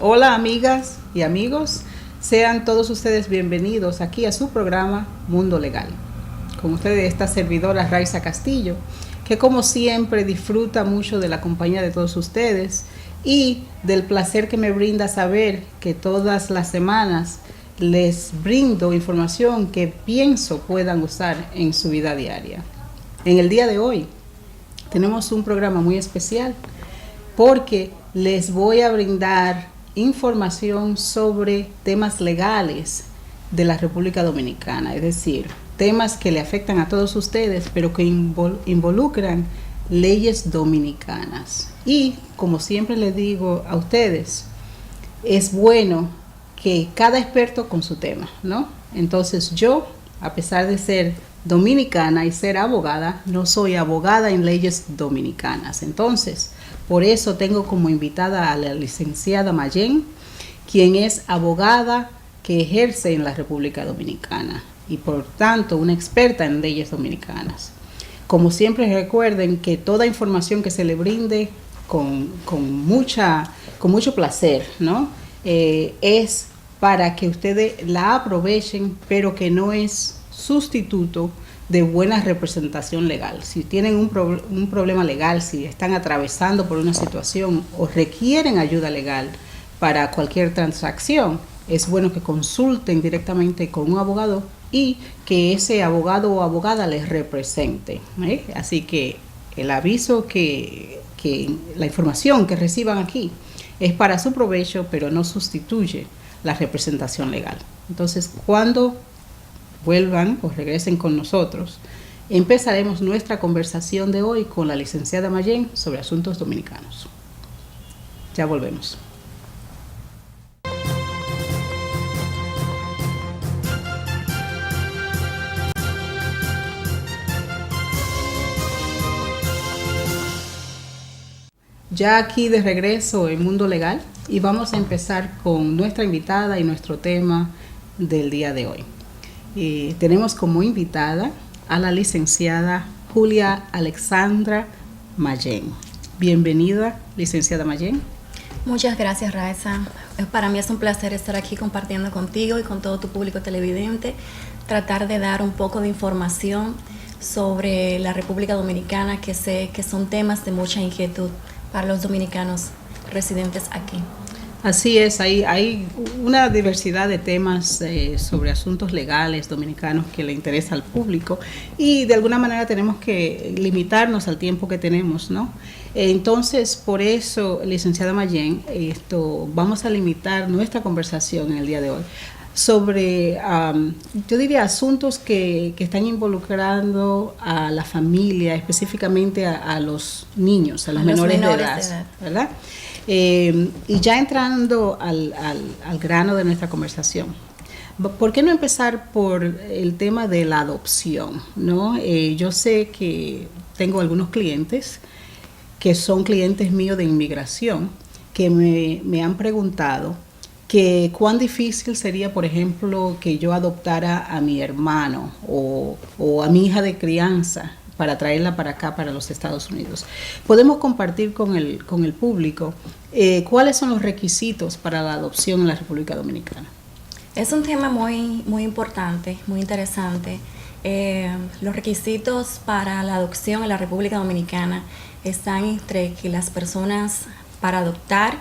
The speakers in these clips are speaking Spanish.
Hola amigas y amigos, sean todos ustedes bienvenidos aquí a su programa Mundo Legal. Con ustedes esta servidora Raiza Castillo, que como siempre disfruta mucho de la compañía de todos ustedes y del placer que me brinda saber que todas las semanas les brindo información que pienso puedan usar en su vida diaria. En el día de hoy tenemos un programa muy especial porque les voy a brindar información sobre temas legales de la República Dominicana, es decir, temas que le afectan a todos ustedes, pero que involucran leyes dominicanas. Y, como siempre les digo a ustedes, es bueno que cada experto con su tema, ¿no? Entonces yo, a pesar de ser dominicana y ser abogada, no soy abogada en leyes dominicanas. Entonces, por eso tengo como invitada a la licenciada Mayén, quien es abogada que ejerce en la República Dominicana y por tanto una experta en leyes dominicanas. Como siempre recuerden que toda información que se le brinde con mucho placer, ¿no? Es para que ustedes la aprovechen, pero que no es sustituto de buena representación legal. Si tienen un problema legal, si están atravesando por una situación o requieren ayuda legal para cualquier transacción, es bueno que consulten directamente con un abogado y que ese abogado o abogada les represente. Así que el aviso que la información que reciban aquí es para su provecho, pero no sustituye la representación legal. Entonces, cuando vuelvan o regresen con nosotros, empezaremos nuestra conversación de hoy con la licenciada Mayén sobre asuntos dominicanos. Ya volvemos. Ya aquí de regreso en Mundo Legal y vamos a empezar con nuestra invitada y nuestro tema del día de hoy. Tenemos como invitada a la licenciada Julia Alexandra Mayén. Bienvenida, licenciada Mayén. Muchas gracias, Raiza. Para mí es un placer estar aquí compartiendo contigo y con todo tu público televidente, tratar de dar un poco de información sobre la República Dominicana, que sé que son temas de mucha inquietud para los dominicanos residentes aquí. Así es, hay una diversidad de temas sobre asuntos legales dominicanos que le interesa al público y de alguna manera tenemos que limitarnos al tiempo que tenemos, ¿no? Entonces, por eso, licenciada Mayén, vamos a limitar nuestra conversación en el día de hoy sobre, yo diría, asuntos que están involucrando a la familia, específicamente a los niños, a los menores de edad, ¿verdad? Y ya entrando al grano de nuestra conversación, ¿por qué no empezar por el tema de la adopción, ¿no? Yo sé que tengo algunos clientes que son clientes míos de inmigración que me han preguntado que cuán difícil sería, por ejemplo, que yo adoptara a mi hermano o a mi hija de crianza para traerla para acá, para los Estados Unidos. Podemos compartir con el público cuáles son los requisitos para la adopción en la República Dominicana. Es un tema muy, muy importante, muy interesante. Los requisitos para la adopción en la República Dominicana están entre que las personas para adoptar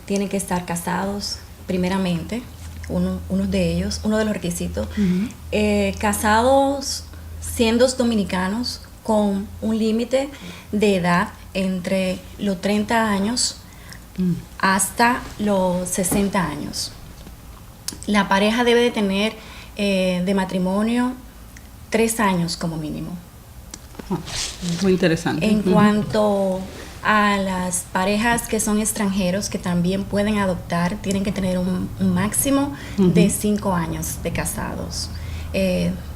tienen que estar casados primeramente, uno de los requisitos. Uh-huh. Casados siendo dominicanos con un límite de edad entre los 30 años hasta los 60 años. La pareja debe de tener de matrimonio 3 años como mínimo. Muy interesante. En cuanto a las parejas que son extranjeros, que también pueden adoptar, tienen que tener un máximo de 5 años de casados.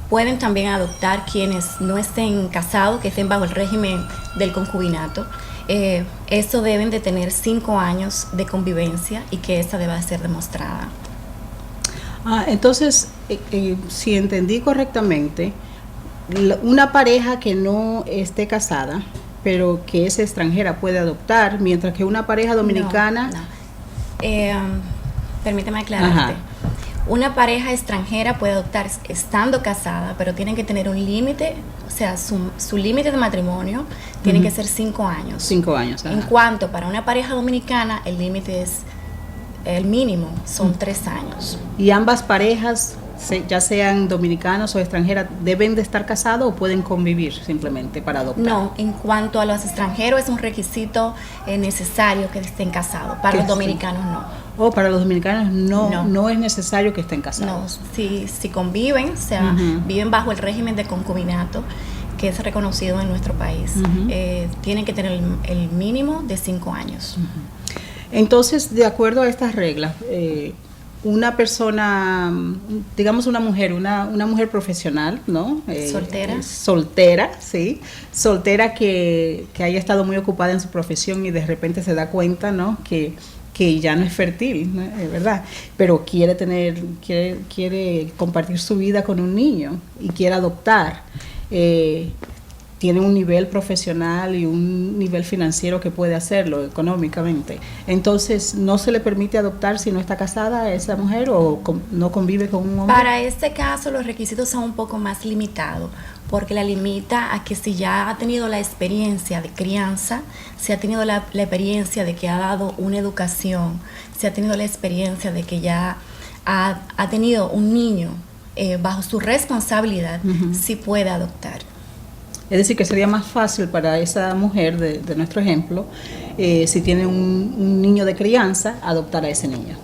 Pueden también adoptar quienes no estén casados, que estén bajo el régimen del concubinato. Eso deben de tener 5 años de convivencia y que esta deba ser demostrada. Entonces, si entendí correctamente, una pareja que no esté casada, pero que es extranjera, puede adoptar, mientras que una pareja dominicana Eh, Permíteme aclararte. Ajá. Una pareja extranjera puede adoptar estando casada, pero tienen que tener un límite, o sea, su límite de matrimonio tiene que ser 5 años. 5 años. Ajá. En cuanto para una pareja dominicana, el límite es, el mínimo son 3 años. ¿Y ambas parejas, ya sean dominicanos o extranjeras, deben de estar casados o pueden convivir simplemente para adoptar? No, en cuanto a los extranjeros es un requisito necesario que estén casados. Para los dominicanos no. O para los dominicanos no es necesario que estén casados. No, si conviven, o sea, viven bajo el régimen de concubinato que es reconocido en nuestro país, tienen que tener el mínimo de 5 años. Entonces, de acuerdo a estas reglas, una persona, digamos una mujer profesional, ¿no? Soltera, sí. Soltera que haya estado muy ocupada en su profesión y de repente se da cuenta, ¿no? Que ya no es fértil, ¿no? ¿Verdad? Pero quiere compartir su vida con un niño y quiere adoptar. Tiene un nivel profesional y un nivel financiero que puede hacerlo económicamente. Entonces, ¿no se le permite adoptar si no está casada a esa mujer o no convive con un hombre? Para este caso, los requisitos son un poco más limitados, porque la limita a que si ya ha tenido la experiencia de crianza, si ha tenido la experiencia de que ha dado una educación, si ha tenido la experiencia de que ya ha tenido un niño bajo su responsabilidad, sí puede adoptar. Es decir, que sería más fácil para esa mujer de nuestro ejemplo, si tiene un niño de crianza, adoptar a ese niño.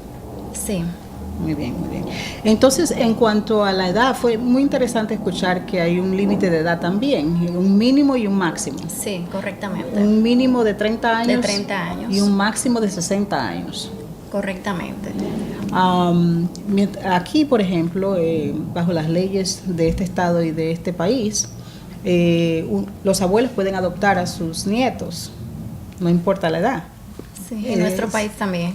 Sí. Muy bien, muy bien. Entonces, en cuanto a la edad, fue muy interesante escuchar que hay un límite de edad también, un mínimo y un máximo. Sí, correctamente. Un mínimo de 30 años. De 30 años. Y un máximo de 60 años. Correctamente. Aquí, por ejemplo, bajo las leyes de este estado y de este país, los abuelos pueden adoptar a sus nietos, no importa la edad. Sí, en nuestro país también.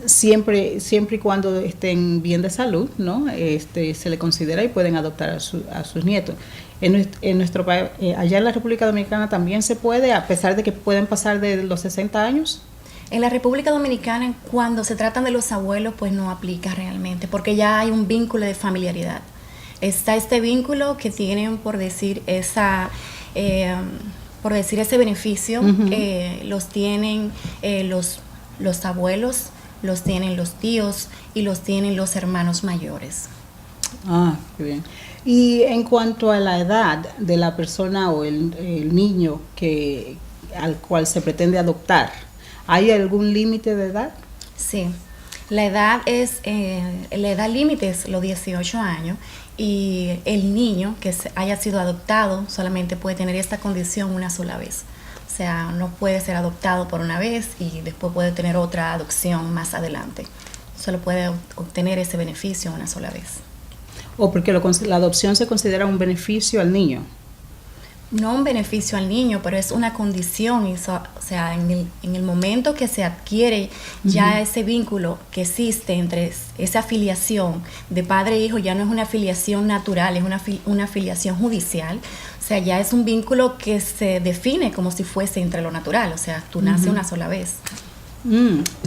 Siempre y cuando estén bien de salud, ¿no? Se le considera y pueden adoptar a sus nietos. En nuestro país, allá en la República Dominicana también se puede, a pesar de que pueden pasar de los 60 años. En la República Dominicana, cuando se tratan de los abuelos, pues no aplica realmente, porque ya hay un vínculo de familiaridad. Está este vínculo que tienen, por decir, ese beneficio, los tienen los abuelos, los tienen los tíos y los tienen los hermanos mayores. Ah, qué bien. Y en cuanto a la edad de la persona o el niño al cual se pretende adoptar, ¿hay algún límite de edad? Sí, la edad límite es los 18 años y el niño que haya sido adoptado solamente puede tener esta condición una sola vez. O sea, no puede ser adoptado por una vez y después puede tener otra adopción más adelante. Solo puede obtener ese beneficio una sola vez. ¿O porque la adopción se considera un beneficio al niño? No un beneficio al niño, pero es una condición. O sea, en el momento que se adquiere ya ese vínculo que existe entre esa afiliación de padre e hijo, ya no es una afiliación natural, es una afiliación judicial. O sea, ya es un vínculo que se define como si fuese entre lo natural. O sea, tú naces una sola vez.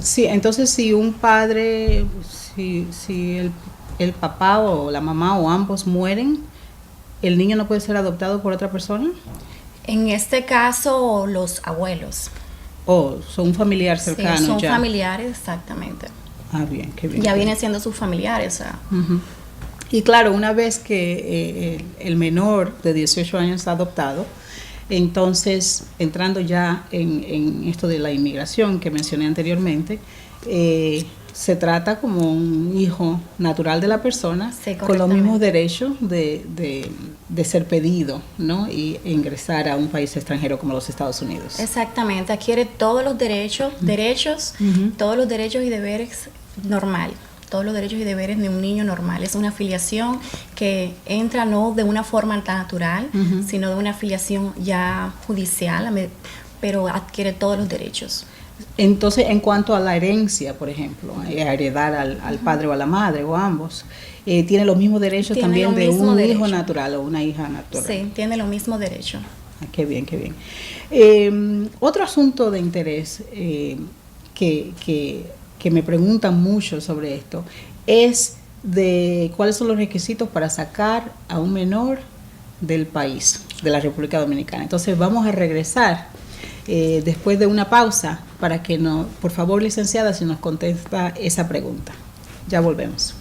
Sí, entonces si un padre, si el papá o la mamá o ambos mueren, ¿el niño no puede ser adoptado por otra persona? En este caso, los abuelos. Son un familiar cercano. Sí, son ya. Familiares, exactamente. Ah, bien, qué bien. Ya vienen siendo sus familiares. O sea. Y claro, una vez que el menor de 18 años está adoptado, entonces, entrando ya en esto de la inmigración que mencioné anteriormente, se trata como un hijo natural de la persona, sí, con los mismos derechos de ser pedido, ¿no? E ingresar a un país extranjero como los Estados Unidos. Exactamente, adquiere todos los derechos, todos los derechos y deberes normal. Todos los derechos y deberes de un niño normal. Es una afiliación que entra no de una forma natural, sino de una afiliación ya judicial, pero adquiere todos los derechos. Entonces, en cuanto a la herencia, por ejemplo, a heredar al padre o a la madre o a ambos, ¿tiene los mismos derechos también de un hijo natural o una hija natural? Sí, tiene los mismos derechos. Qué bien, qué bien. Otro asunto de interés que que me preguntan mucho sobre esto, es de cuáles son los requisitos para sacar a un menor del país, de la República Dominicana. Entonces vamos a regresar después de una pausa para que por favor, licenciada, si nos contesta esa pregunta. Ya volvemos.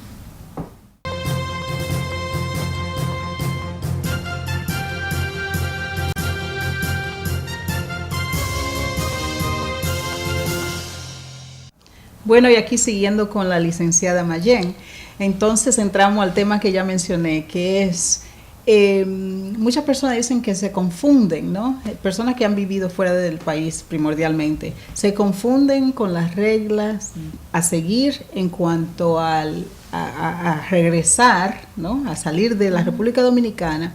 Bueno, y aquí siguiendo con la licenciada Mayén, entonces entramos al tema que ya mencioné, que es, muchas personas dicen que se confunden, ¿no? Personas que han vivido fuera del país primordialmente, se confunden con las reglas a seguir en cuanto a regresar, ¿no? A salir de la República Dominicana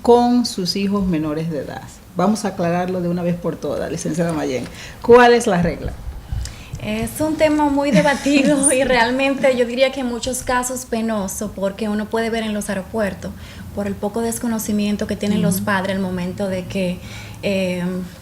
con sus hijos menores de edad. Vamos a aclararlo de una vez por todas, licenciada Mayén. ¿Cuál es la regla? Es un tema muy debatido y realmente yo diría que en muchos casos penoso, porque uno puede ver en los aeropuertos por el poco desconocimiento que tienen los padres al momento de que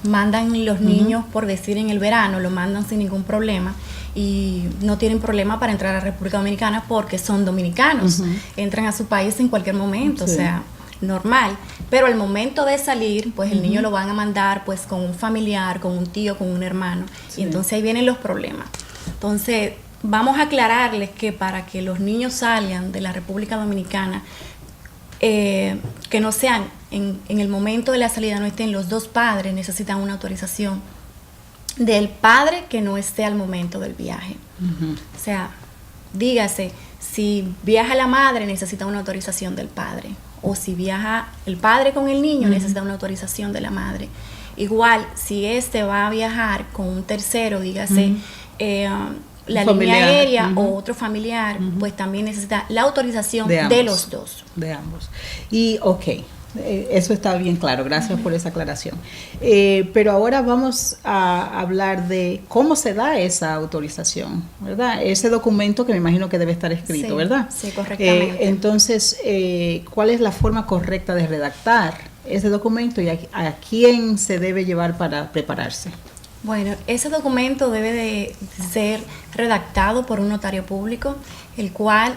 mandan los niños, por decir en el verano, lo mandan sin ningún problema y no tienen problema para entrar a la República Dominicana porque son dominicanos, entran a su país en cualquier momento, o sea, normal, pero al momento de salir, pues el niño lo van a mandar pues con un familiar, con un tío, con un hermano, y entonces ahí vienen los problemas. Entonces, vamos a aclararles que para que los niños salgan de la República Dominicana, que no sean, en el momento de la salida no estén los dos padres, necesitan una autorización del padre que no esté al momento del viaje. O sea, dígase, si viaja la madre, necesita una autorización del padre. O si viaja el padre con el niño, necesita una autorización de la madre. Igual, si va a viajar con un tercero, dígase, la línea aérea o otro familiar, pues también necesita la autorización de los dos. De ambos. Y, eso está bien claro, gracias por esa aclaración. Pero ahora vamos a hablar de cómo se da esa autorización, ¿verdad? Ese documento que me imagino que debe estar escrito, ¿verdad? Sí, correctamente. Entonces, ¿cuál es la forma correcta de redactar ese documento y a quién se debe llevar para prepararse? Bueno, ese documento debe de ser redactado por un notario público, el cual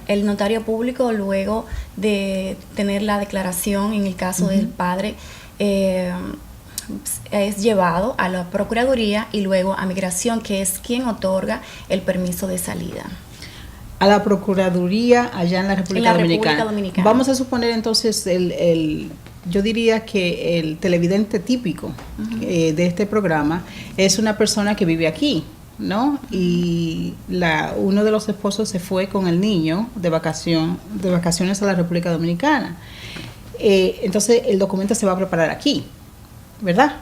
el notario público, luego de tener la declaración en el caso del padre, es llevado a la Procuraduría y luego a Migración, que es quien otorga el permiso de salida. A la Procuraduría allá en la República Dominicana. Vamos a suponer entonces yo diría que el televidente típico de este programa es una persona que vive aquí, ¿no? Y uno de los esposos se fue con el niño de vacaciones a la República Dominicana. Entonces el documento se va a preparar aquí, ¿verdad?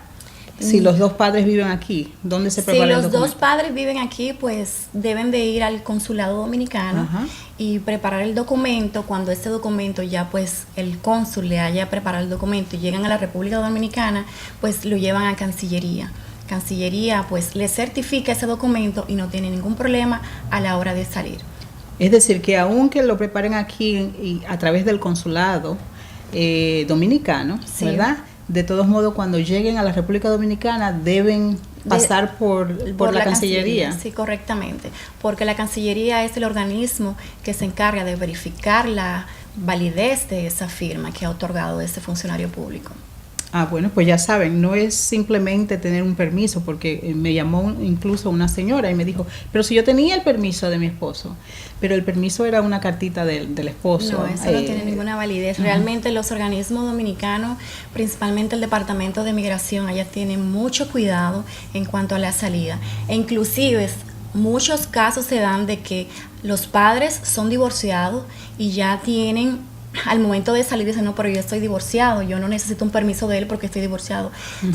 Si los dos padres viven aquí, ¿dónde se prepara el documento? Si los dos padres viven aquí, pues deben de ir al consulado dominicano y preparar el documento. Cuando ese documento ya pues el cónsul le haya preparado el documento y llegan a la República Dominicana, pues lo llevan a Cancillería. Cancillería pues le certifica ese documento y no tiene ningún problema a la hora de salir. Es decir, que aunque lo preparen aquí y a través del consulado dominicano, ¿verdad? De todos modos, cuando lleguen a la República Dominicana deben pasar por la Cancillería. Sí, correctamente, porque la Cancillería es el organismo que se encarga de verificar la validez de esa firma que ha otorgado ese funcionario público. Bueno, pues ya saben, no es simplemente tener un permiso, porque me llamó incluso una señora y me dijo, pero si yo tenía el permiso de mi esposo, pero el permiso era una cartita del esposo. No, eso no tiene ninguna validez. Realmente los organismos dominicanos, principalmente el Departamento de Migración, allá tienen mucho cuidado en cuanto a la salida. E inclusive muchos casos se dan de que los padres son divorciados y ya tienen, al momento de salir, dicen, no, pero yo estoy divorciado, yo no necesito un permiso de él porque estoy divorciado.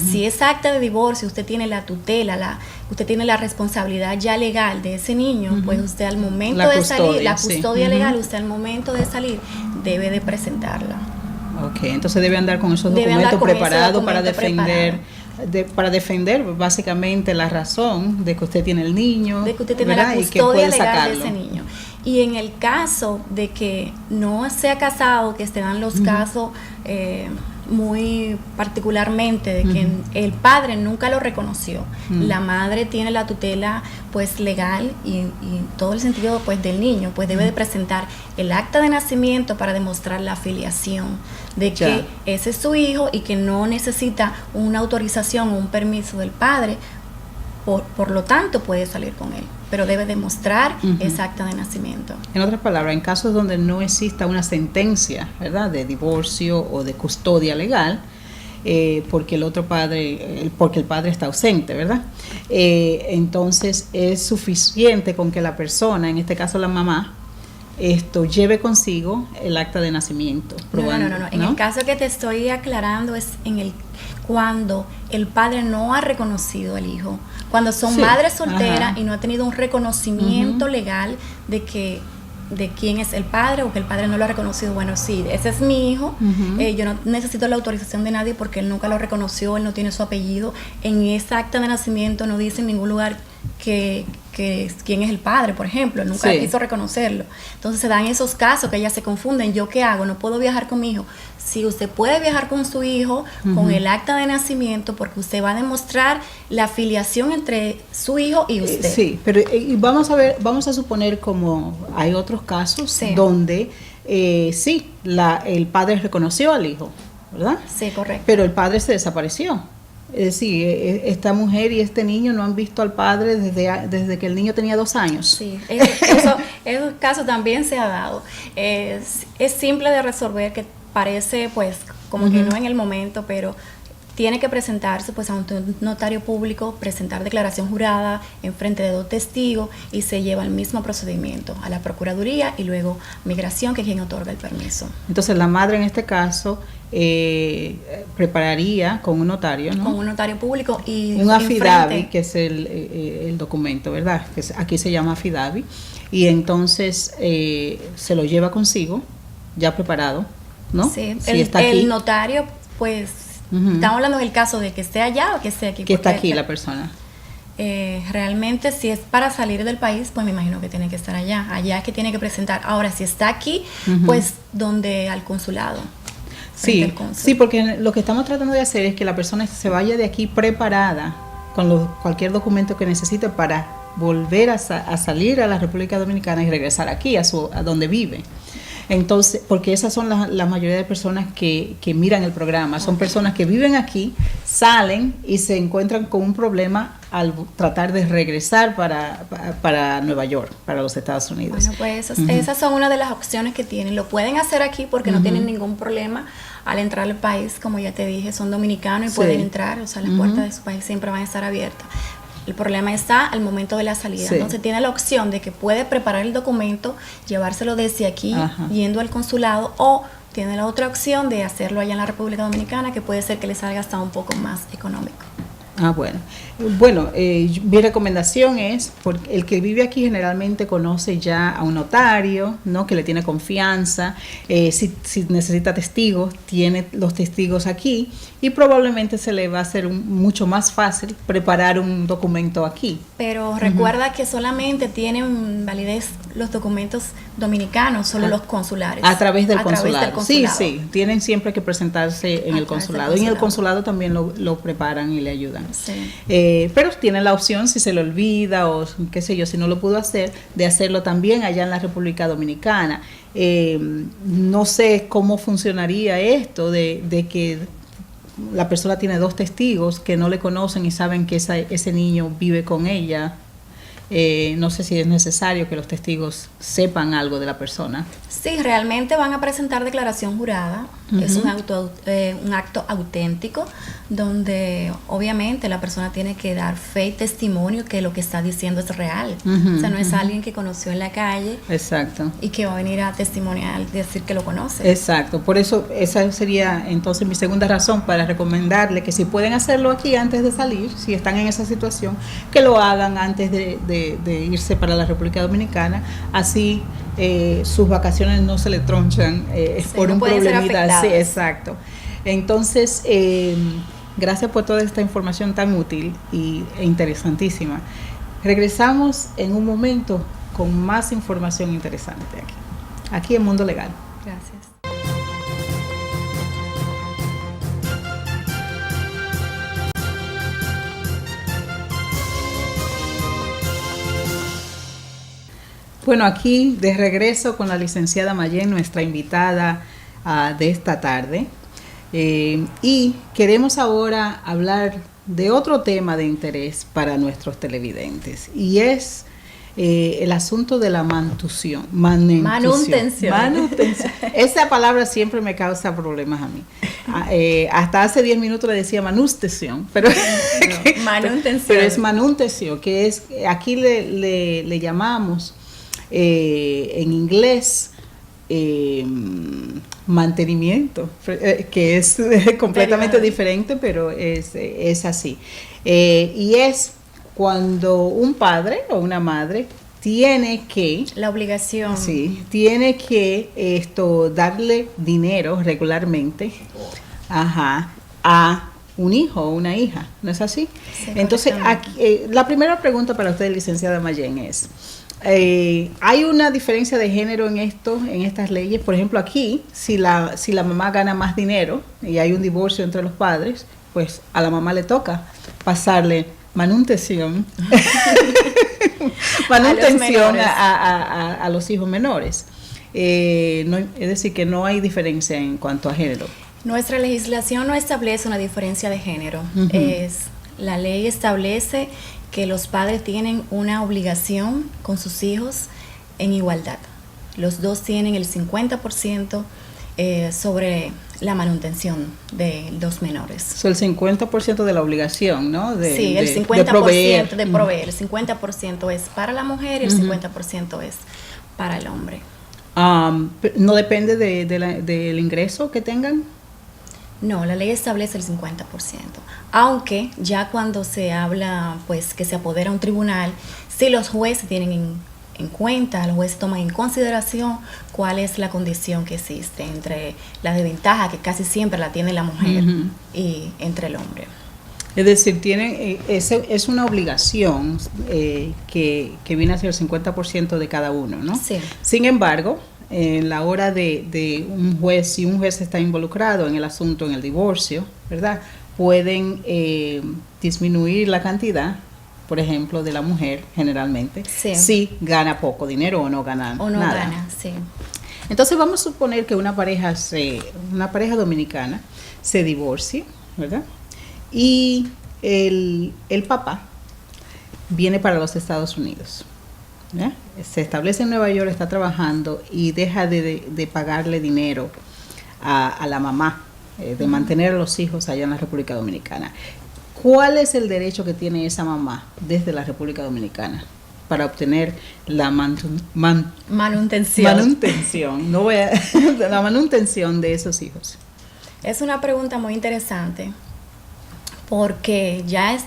Si es acta de divorcio, usted tiene la tutela, usted tiene la responsabilidad ya legal de ese niño, pues usted al momento de salir, la custodia legal, usted al momento de salir debe de presentarla. Entonces debe andar con esos documentos preparados para defender básicamente la razón de que usted tiene el niño, de que usted tiene la custodia legal de ese niño. Y en el caso de que no sea casado, que se dan los casos muy particularmente de que el padre nunca lo reconoció. La madre tiene la tutela pues legal y todo el sentido pues del niño, pues debe de presentar el acta de nacimiento para demostrar la filiación de que ese es su hijo y que no necesita una autorización o un permiso del padre, por lo tanto puede salir con él, pero debe demostrar esa acta de nacimiento. En otras palabras, en casos donde no exista una sentencia, ¿verdad?, de divorcio o de custodia legal, porque el padre está ausente, ¿verdad? Entonces es suficiente con que la persona, en este caso la mamá, lleve consigo el acta de nacimiento. No. En el caso que te estoy aclarando es cuando el padre no ha reconocido al hijo, cuando son madres solteras y no ha tenido un reconocimiento legal de quién es el padre o que el padre no lo ha reconocido. Bueno, sí, ese es mi hijo, yo no necesito la autorización de nadie porque él nunca lo reconoció, él no tiene su apellido, en esa acta de nacimiento no dice en ningún lugar que quién es el padre, por ejemplo, nunca quiso reconocerlo. Entonces se dan esos casos que ellas se confunden. ¿Yo qué hago? No puedo viajar con mi hijo. Sí, usted puede viajar con su hijo, con el acta de nacimiento, porque usted va a demostrar la filiación entre su hijo y usted. Sí, pero vamos a suponer como hay otros casos donde el padre reconoció al hijo, ¿verdad? Sí, correcto. Pero el padre se desapareció. Es decir, esta mujer y este niño no han visto al padre desde que el niño tenía 2 años. Sí, esos casos también se ha dado. Es simple de resolver, que parece pues como que no en el momento, pero tiene que presentarse pues a un notario público, presentar declaración jurada en frente de 2 testigos y se lleva el mismo procedimiento a la Procuraduría y luego Migración, que es quien otorga el permiso. Entonces la madre en este caso prepararía con un notario, ¿no? Con un notario público y un affidavit, que es el documento, ¿verdad? Que aquí se llama affidavit, y entonces se lo lleva consigo ya preparado, ¿no? Sí, si el notario pues estamos hablando del caso de que esté allá o que esté aquí. Que está aquí la persona. Realmente si es para salir del país, pues me imagino que tiene que estar allá. Allá es que tiene que presentar. Ahora, si está aquí, pues al consulado. Sí, porque lo que estamos tratando de hacer es que la persona se vaya de aquí preparada con cualquier documento que necesite para volver a salir a la República Dominicana y regresar aquí a donde vive. Entonces, porque esas son la mayoría de personas que miran el programa, son personas que viven aquí, salen y se encuentran con un problema al tratar de regresar para Nueva York, para los Estados Unidos. Bueno, pues esas son una de las opciones que tienen. Lo pueden hacer aquí porque no tienen ningún problema al entrar al país. Como ya te dije, son dominicanos y pueden entrar, o sea, las puertas de su país siempre van a estar abiertas. El problema está al momento de la salida. Entonces tiene la opción de que puede preparar el documento, llevárselo desde aquí, yendo al consulado, o tiene la otra opción de hacerlo allá en la República Dominicana, que puede ser que le salga hasta un poco más económico. Bueno, mi recomendación es, porque el que vive aquí generalmente conoce ya a un notario, ¿no?, que le tiene confianza. Si necesita testigos, tiene los testigos aquí y probablemente se le va a hacer mucho más fácil preparar un documento aquí. Pero recuerda que solamente tienen validez los documentos dominicanos, solo los consulares. A través del consulado. Sí, tienen siempre que presentarse en el consulado. Y en el consulado también lo preparan y le ayudan. Sí. Pero tiene la opción, si se le olvida o qué sé yo, si no lo pudo hacer, de hacerlo también allá en la República Dominicana. No sé cómo funcionaría esto de que la persona tiene 2 testigos que no le conocen y saben que ese niño vive con ella. No sé si es necesario que los testigos sepan algo de la persona. Sí, realmente van a presentar declaración jurada. Es un acto auténtico donde obviamente la persona tiene que dar fe y testimonio que lo que está diciendo es real. O sea, no es alguien que conoció en la calle. Exacto. Y que va a venir a testimoniar, decir que lo conoce. Exacto. Por eso esa sería entonces mi segunda razón para recomendarle que si pueden hacerlo aquí antes de salir, si están en esa situación, que lo hagan antes de irse para la República Dominicana. Así sus vacaciones no se le tronchan por un problemita. Sí, exacto. Entonces, gracias por toda esta información tan útil e interesantísima. Regresamos en un momento con más información interesante aquí en Mundo Legal. Gracias. Bueno, aquí de regreso con la licenciada Mayén, nuestra invitada de esta tarde. Y queremos ahora hablar de otro tema de interés para nuestros televidentes, y es el asunto de la manutención. Esa palabra siempre me causa problemas a mí. Hasta hace 10 minutos le decía manutención, pero, manutención. Pero es manutención, que es, aquí le llamamos en inglés mantenimiento, que es completamente diferente, pero es así. Y es cuando un padre o una madre tiene que... La obligación. Sí, tiene que darle dinero regularmente a un hijo o una hija, ¿no es así? Sí, entonces, aquí, la primera pregunta para usted, licenciada Mayén, es... ¿hay una diferencia de género en estas leyes? Por ejemplo, aquí, si la mamá gana más dinero y hay un divorcio entre los padres, pues a la mamá le toca pasarle manutención a los hijos menores. No, es decir, que no hay diferencia en cuanto a género. Nuestra legislación no establece una diferencia de género. La ley establece que los padres tienen una obligación con sus hijos en igualdad. Los dos tienen el 50% sobre la manutención de los menores. So, el 50% de la obligación, ¿no? Sí, el 50% de proveer. El 50% es para la mujer y el 50% es para el hombre. ¿No depende del ingreso que tengan? No, la ley establece el 50%, aunque ya cuando se habla, pues, que se apodera un tribunal, si los jueces tienen en cuenta, los jueces toman en consideración cuál es la condición que existe entre la desventaja que casi siempre la tiene la mujer y entre el hombre. Es decir, es una obligación que viene a ser el 50% de cada uno, ¿no? Sí. Sin embargo, en la hora de un juez, si un juez está involucrado en el asunto, en el divorcio, ¿verdad?, pueden disminuir la cantidad, por ejemplo, de la mujer generalmente, si gana poco dinero o no gana nada. Gana, sí. Entonces vamos a suponer que una pareja dominicana se divorcie, ¿verdad?, y el papá viene para los Estados Unidos. Se establece en Nueva York, está trabajando y deja de pagarle dinero a la mamá, de mantener a los hijos allá en la República Dominicana. ¿Cuál es el derecho que tiene esa mamá desde la República Dominicana para obtener la manutención? La manutención de esos hijos. Es una pregunta muy interesante, porque ya es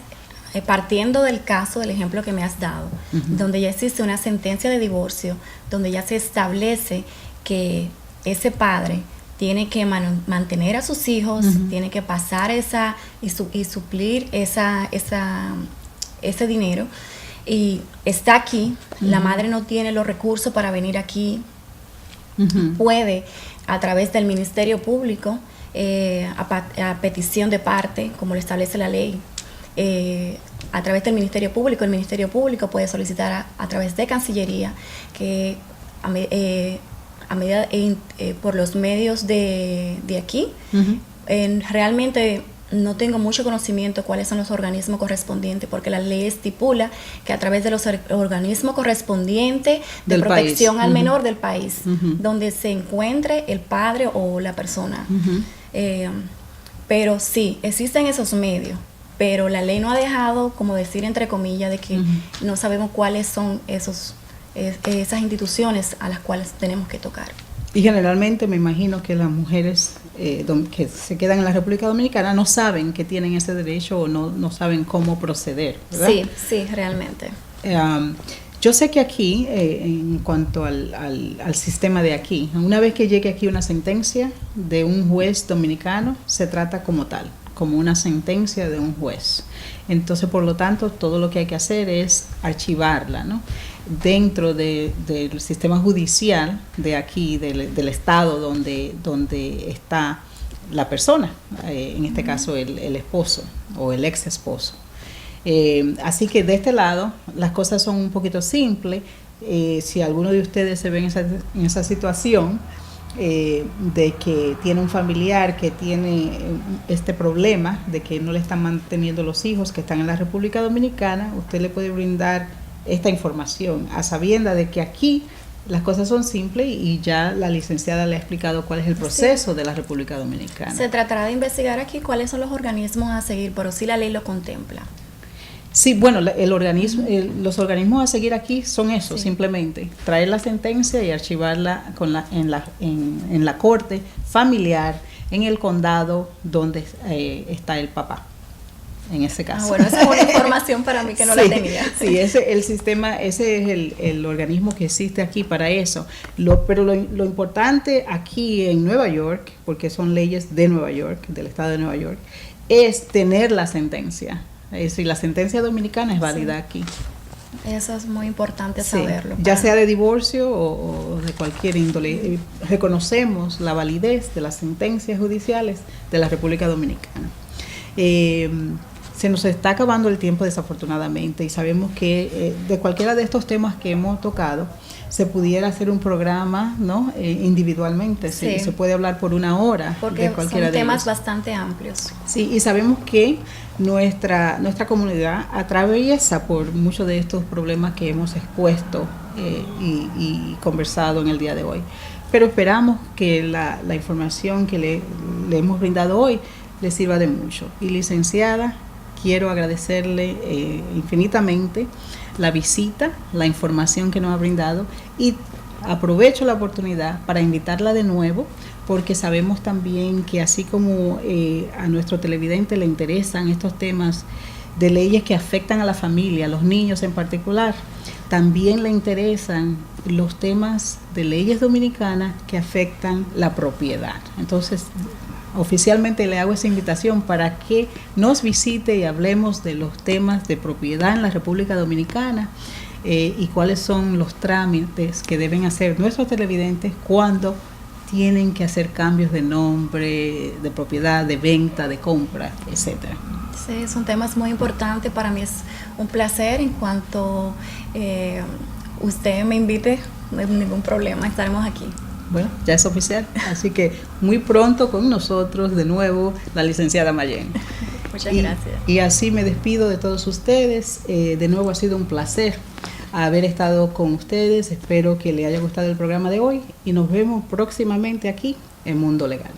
partiendo del caso, del ejemplo que me has dado, donde ya existe una sentencia de divorcio, donde ya se establece que ese padre tiene que mantener a sus hijos, tiene que pasar y suplir ese dinero, y está aquí, la madre no tiene los recursos para venir aquí, puede, a través del Ministerio Público, a petición de parte, como lo establece la ley, a través del Ministerio Público. El Ministerio Público puede solicitar a través de Cancillería que por los medios de aquí, realmente no tengo mucho conocimiento cuáles son los organismos correspondientes, porque la ley estipula que a través de los organismos correspondientes de protección al menor del país, donde se encuentre el padre o la persona. Pero sí, existen esos medios, pero la ley no ha dejado, como decir entre comillas, de que no sabemos cuáles son esas instituciones a las cuales tenemos que tocar. Y generalmente me imagino que las mujeres que se quedan en la República Dominicana no saben que tienen ese derecho o no saben cómo proceder, ¿verdad? Sí, realmente. Yo sé que aquí, en cuanto al sistema de aquí, una vez que llegue aquí una sentencia de un juez dominicano, se trata como tal, como una sentencia de un juez. Entonces, por lo tanto, todo lo que hay que hacer es archivarla, ¿no?, dentro del sistema judicial de aquí, del estado donde está la persona, en este caso el esposo o el ex esposo. Así que de este lado las cosas son un poquito simples, Si alguno de ustedes se ve en esa situación, de que tiene un familiar que tiene este problema de que no le están manteniendo los hijos que están en la República Dominicana, usted le puede brindar esta información a sabienda de que aquí las cosas son simples y ya la licenciada le ha explicado cuál es el proceso de la República Dominicana. Se tratará de investigar aquí cuáles son los organismos a seguir, pero sí la ley lo contempla. Sí, bueno, los organismos a seguir aquí son eso, simplemente traer la sentencia y archivarla en la corte familiar en el condado donde está el papá, en ese caso. Bueno, esa es una información para mí que no la tenía. Sí, ese es el organismo que existe aquí para eso. Pero lo importante aquí en Nueva York, porque son leyes de Nueva York, del estado de Nueva York, es tener la sentencia. Es decir, la sentencia dominicana es válida aquí. Eso es muy importante saberlo. Ya sea de divorcio o de cualquier índole. Reconocemos la validez de las sentencias judiciales de la República Dominicana. Se nos está acabando el tiempo desafortunadamente y sabemos que de cualquiera de estos temas que hemos tocado se pudiera hacer un programa, ¿no? Individualmente, sí. Se puede hablar por una hora. Porque de cualquiera son de temas ellos. Bastante amplios. Sí, y sabemos que nuestra comunidad atraviesa por muchos de estos problemas que hemos expuesto y conversado en el día de hoy. Pero esperamos que la información que le hemos brindado hoy le sirva de mucho. Y licenciada, quiero agradecerle infinitamente la visita, la información que nos ha brindado y aprovecho la oportunidad para invitarla de nuevo porque sabemos también que así como a nuestro televidente le interesan estos temas de leyes que afectan a la familia, a los niños en particular, también le interesan los temas de leyes dominicanas que afectan la propiedad. Entonces, oficialmente le hago esa invitación para que nos visite y hablemos de los temas de propiedad en la República Dominicana y cuáles son los trámites que deben hacer nuestros televidentes cuando tienen que hacer cambios de nombre, de propiedad, de venta, de compra, etcétera. Sí, son temas muy importantes. Para mí es un placer. En cuanto usted me invite, no hay ningún problema, estaremos aquí. Bueno, ya es oficial, así que muy pronto con nosotros de nuevo la licenciada Mayén. Muchas gracias. Y así me despido de todos ustedes. De nuevo ha sido un placer haber estado con ustedes. Espero que les haya gustado el programa de hoy y nos vemos próximamente aquí en Mundo Legal.